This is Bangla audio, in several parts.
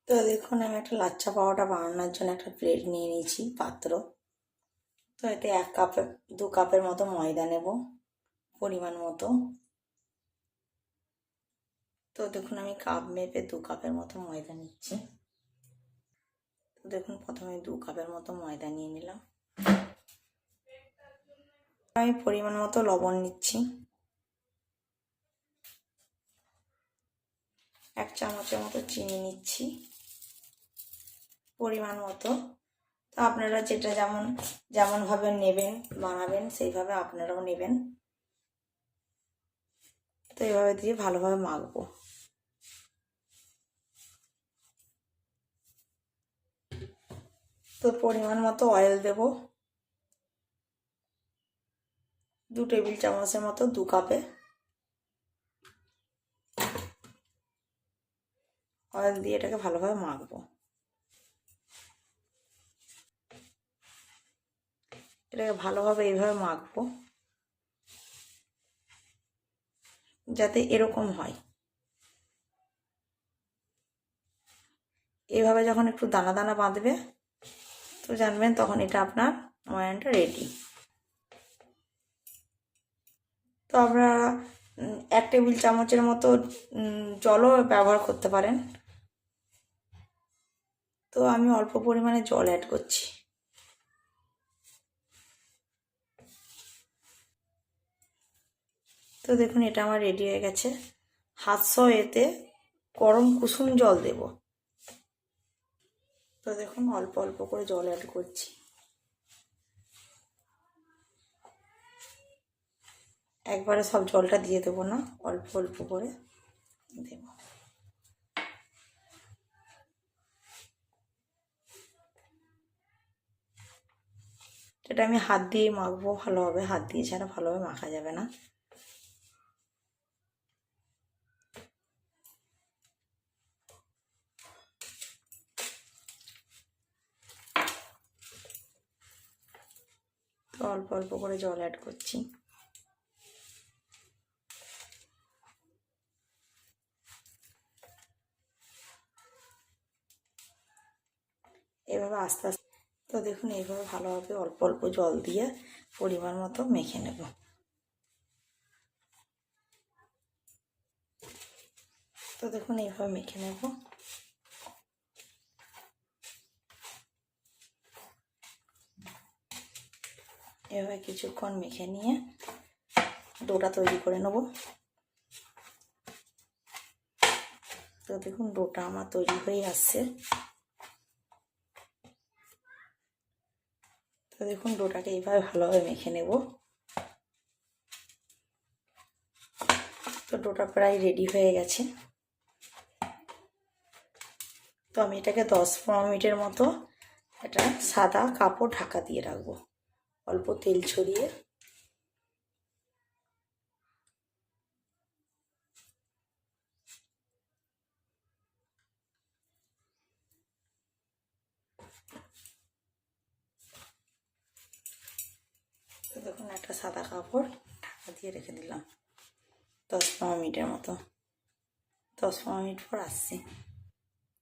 তো দেখুন আমি একটা লাচ্ছা পাওয়াটা বানানোর জন্য একটা প্লেট নিয়ে নিয়েছি পাত্র। তো এতে 2 কাপের মতো ময়দা নেব পরিমাণ মতো। তো দেখুন আমি কাপ মেপে 2 কাপের মতো ময়দা নিচ্ছি। তো দেখুন প্রথমে 2 কাপের মতো ময়দা নিয়ে নিলাম। আমি পরিমাণ মতো লবণ নিচ্ছি, 1 চামচের মতো চিনি নিচ্ছি পরিমাণ মতো। তো আপনারা যেটা যেমনভাবে নেবেন বানাবেন সেইভাবে আপনারাও নেবেন। তো এইভাবে দিয়ে ভালোভাবে মাখবো। তো পরিমাণ মতো অয়েল দেব, 2 টেবিল চামচের মতো 2 কাপে অয়েল দিয়ে এটাকে ভালোভাবে মাখবো। এটাকে ভালোভাবে এইভাবে মাখবো যাতে এরকম হয়। এইভাবে যখন একটু দানা দানা বাঁধবে তো জানবেন তখন এটা আপনার ময়ানটা রেডি। তো আপনারা 1 টেবিল চামচের মতো জলও ব্যবহার করতে পারেন। তো আমি অল্প পরিমাণে জল অ্যাড করছি। তো দেখুন এটা আমার রেডি হয়ে গেছে। হাতসহ এতে গরম কুসুম জল দেব। তো দেখুন অল্প অল্প করে জল অ্যাড করছি। একবারে সব জলটা দিয়ে দেবো না, অল্প অল্প করে দেব। এটা আমি হাত দিয়ে মাখবো ভালোভাবে, হাত দিয়ে ছাড়া ভালোভাবে মাখা যাবে না। তো অল্প অল্প করে জল অ্যাড করছি। এভাবে আস্তে আস্তে তো দেখুন এইভাবে ভালোভাবে অল্প অল্প জল দিয়ে পরিমাণ মতো মেখে নেব। তো দেখুন এইভাবে মেখে নেব। এভাবে কিছুক্ষণ মেখে নিয়ে ডোটা তৈরি করে নেব। তো দেখুন ডোটা আমার তৈরি হয়ে আসছে। তো দেখুন ডোটাকে এইভাবে ভালোভাবে মেখে নেব। তো ডোটা প্রায় রেডি হয়ে গেছে। তো আমি এটাকে 10-15 মিনিটের মতো একটা সাদা কাপড় ঢাকা দিয়ে রাখবো, অল্প তেল ছড়িয়ে। তো দেখুন একটা সাদা কাপড় ঢাকা দিয়ে রেখে দিলাম 10-15 মিনিটের মতো। 10-15 মিনিট পর আসছি।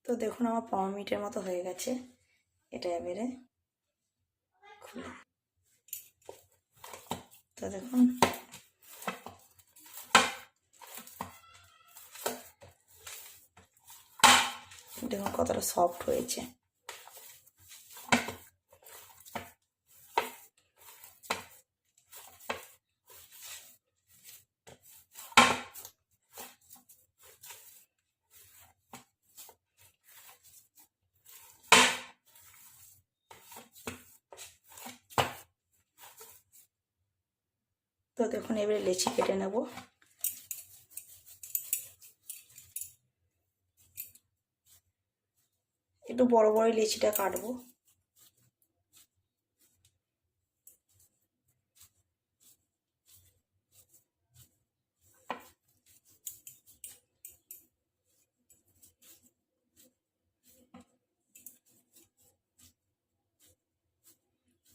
তো দেখুন আমার 15 মিনিটের মতো হয়ে গেছে। এটা এবারে খুলে, তো দেখুন দেখুন কতটা সফট হয়েছে। তো দেখুন এবারে লেচি কেটে নেব। একটু বড় বড় লেচিটা কাটবো।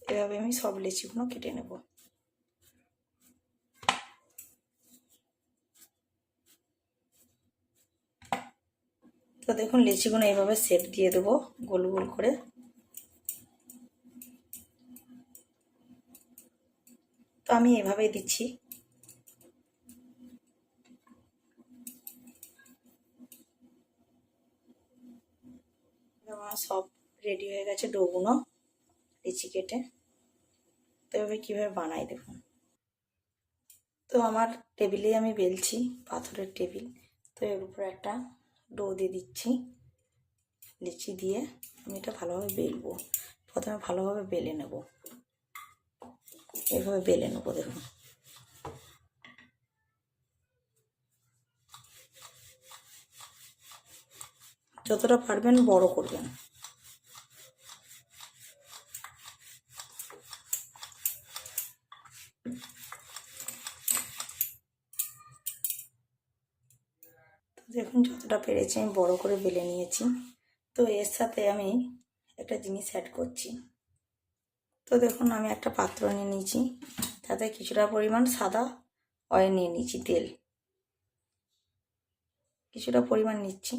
এভাবে আমি সব লেচিগুলো কেটে নেব। তো তো দেখুন লিচিগুলো এইভাবে সেট দিয়ে দেবো গোল গোল করে। তো আমি এভাবেই দিচ্ছি। আমার সব রেডি হয়ে গেছে ডোগুলো লিচি কেটে। তো এভাবে কীভাবে বানাই দেখুন। তো আমার টেবিলে আমি বেলছি, পাথরের টেবিল। তো এর উপরে একটা ডো দিয়ে দিচ্ছি লিচি দিয়ে। আমি এটা ভালোভাবে বেলবো। প্রথমে ভালোভাবে বেলে নেব, এভাবে বেলে নেবো দেখুন। যতটা পারবেন বড় করবেন। দেখুন যতটা পেরেছি আমি বড় করে বেলে নিয়েছি। তো এর সাথে আমি একটা জিনিস অ্যাড করছি। তো দেখুন আমি একটা পাত্র নিয়ে নিয়েছি, তাতে কিছুটা পরিমাণ সাদা অয়েল নিয়ে নিয়েছি, তেল কিছুটা পরিমাণ নিচ্ছি।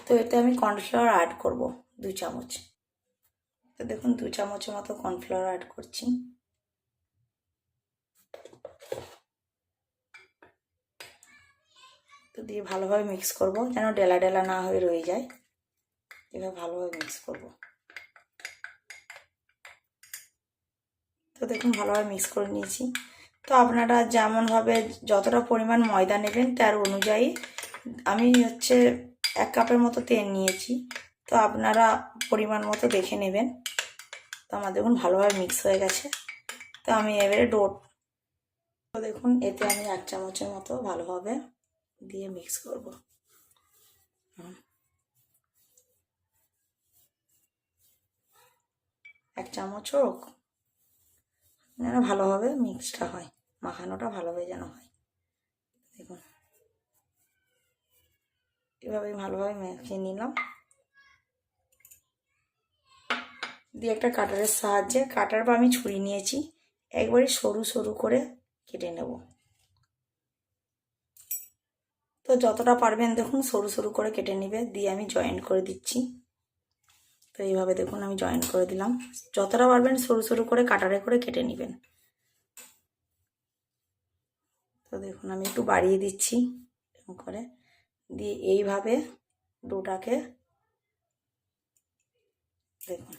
তো এতে আমি কর্নফ্লাওয়ার অ্যাড করব 2 চামচ। তো দেখুন 2 চামচের মতো কর্নফ্লাওয়ার অ্যাড করছি। তো দিয়ে ভালোভাবে মিক্স করব, যেন ডেলা ডেলা না হয়ে রয়ে যায়। এভাবে ভালোভাবে মিক্স করব। তো দেখুন ভালোভাবে মিক্স করে নিয়েছি। তো আপনারা যেমনভাবে যতটা পরিমাণ ময়দা নেবেন তার অনুযায়ী, আমি হচ্ছে 1 কাপের মতো তেল নিয়েছি। তো আপনারা পরিমাণ মতো দেখে নেবেন। তো আমার দেখুন ভালোভাবে মিক্স হয়ে গেছে। তো আমি এবারে তো দেখুন এতে আমি 1 চামচের মতো ভালোভাবে দিয়ে মিক্স করব। 1 চামচ হোক, যেন ভালোভাবে মিক্সটা হয়, মাখানোটা ভালোভাবে যেন হয়। দেখুন এভাবে ভালোভাবে মেখে নিলাম। দিয়ে একটা কাটারের সাহায্যে, কাটার বা আমি ছুরি নিয়েছি, একবারে সরু সরু করে কেটে নেব। তো যতটা পারবেন দেখুন সরু সরু করে কেটে নেবে। দিয়ে আমি জয়েন্ট করে দিচ্ছি। তো এইভাবে দেখুন আমি জয়েন্ট করে দিলাম। যতটা পারবেন সরু সরু করে কাটারে করে কেটে নেবেন। তো দেখুন আমি একটু বাড়িয়ে দিচ্ছি এরকম করে। দিয়ে এইভাবে ডোটাকে দেখুন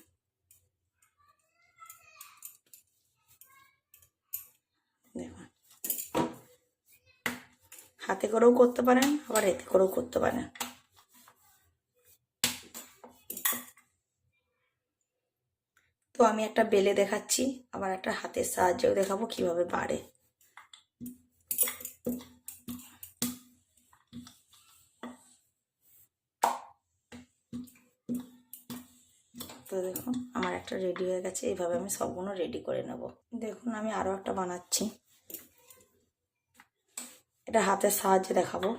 দেখুন হাতে করেও করতে পারেন, আবার এতে করেও করতে পারেন। তো আমি একটা বেলে দেখাচ্ছি, আবার একটা হাতের সাহায্যেও দেখাবো কিভাবে বাড়ে। তো দেখুন আমার একটা রেডি হয়ে গেছে। এইভাবে আমি সবগুলো রেডি করে নেব। দেখুন আমি আরও একটা বানাচ্ছি, এটা হাতের সাহায্যে দেখাবো।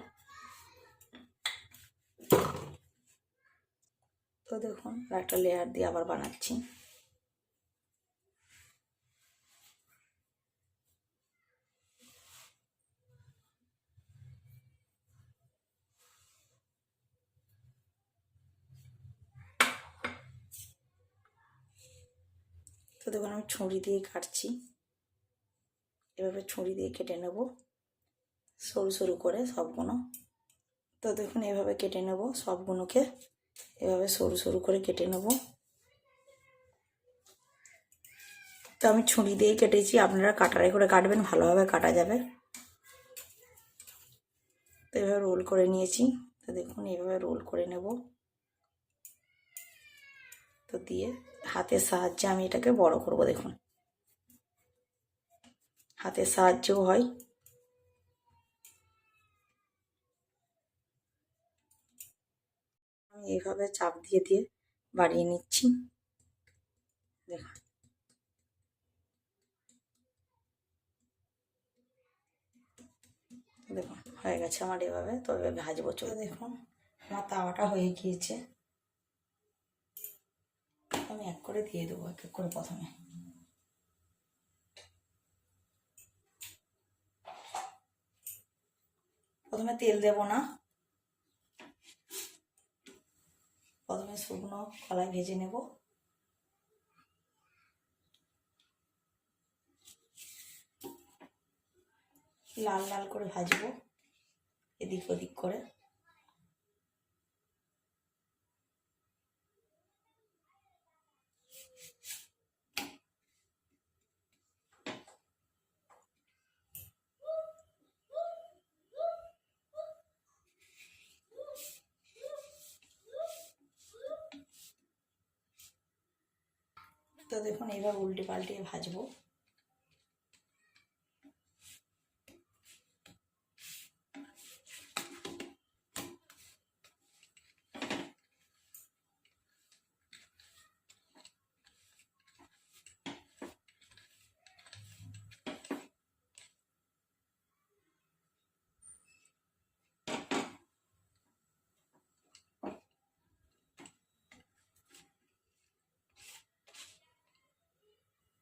তো দেখুন একটা লেয়ার দিয়ে আবার বানাচ্ছি। তো দেখুন আমি ছুরি দিয়ে কাটছি, এভাবে ছুরি দিয়ে কেটে নেব সরু সরু করে সবগুলো। তো দেখুন এভাবে কেটে নেব সবগুলোকে, এভাবে সরু সরু করে কেটে নেব। তো আমি ছুরি দিয়ে কেটেছি, আপনারা কাটারে করে কাটবেন, ভালোভাবে কাটা যাবে। তো এভাবে রোল করে নিয়েছি। তো দেখুন এইভাবে রোল করে নেব। তো দিয়ে হাতের সাহায্যে আমি এটাকে বড় করব। দেখুন হাতের সাহায্যেও হয়। আমি এইভাবে চাপ দিয়ে দিয়ে বাড়িয়ে নিচ্ছি। দেখুন দেখুন হয়ে গেছে আমার এভাবে। তো এভাবে ভাজবো। চলে দেখুন আমার তাওয়াটা হয়ে গিয়েছে। আমি এক করে দিয়ে দেবো, এক এক করে। প্রথমে তেল দেব না, প্রথমে শুকনো কলাই ভেজে নেব। লাল লাল করে ভাজবো এদিক ওদিক করে। তো দেখুন এবার উল্টে পাল্টিয়ে ভাজবো।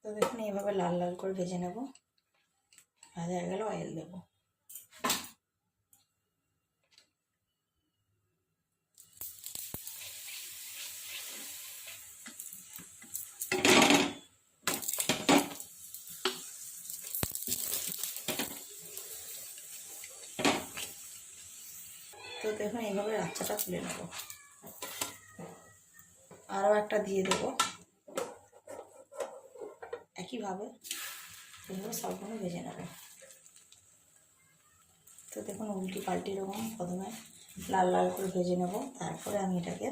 তো দেখুন এইভাবে লাল লাল করে ভেজে নেব। ভাজা হয়ে গেলে অয়েল দেব। তো দেখুন এইভাবে লাচ্চাটা তুলে নেব। আরও একটা দিয়ে দেব একইভাবে, এভাবে সবগুলো ভেজে নেব। তো দেখুন উল্টি পাল্টি এরকম প্রথমে লাল লাল করে ভেজে নেব, তারপরে আমি এটাকে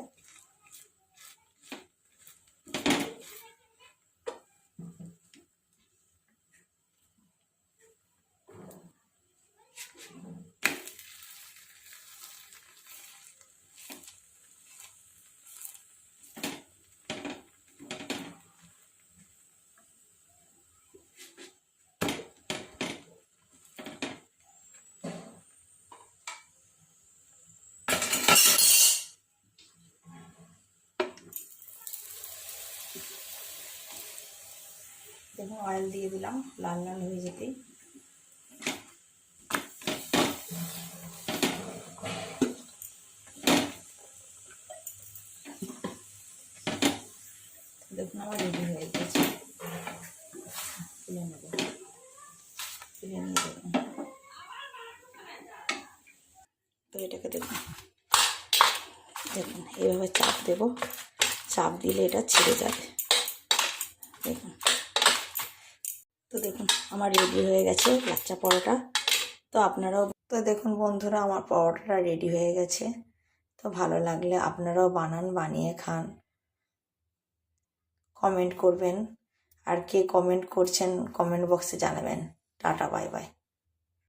দেখুন অয়েল দিয়ে দিলাম লাল লাল হয়ে যেতেই। দেখুন আমার রেডি হয়ে গেছে। তুলে নেব, তুলে নিয়ে দেখুন। তো এটাকে দেখুন দেখুন এইভাবে চাপ দেব, চাপ দিলে এটা ছিঁড়ে যাবে। দেখুন, তো দেখুন আমার রেডি হয়ে গেছে লাচ্চা পরোটা। তো আপনারাও, তো দেখুন বন্ধুরা আমার পরোটাটা রেডি হয়ে গেছে। তো ভালো লাগলে আপনারাও বানান, বানিয়ে খান, কমেন্ট করবেন। আর কে কমেন্ট করছেন কমেন্ট বক্সে জানাবেন। Tata, bye bye.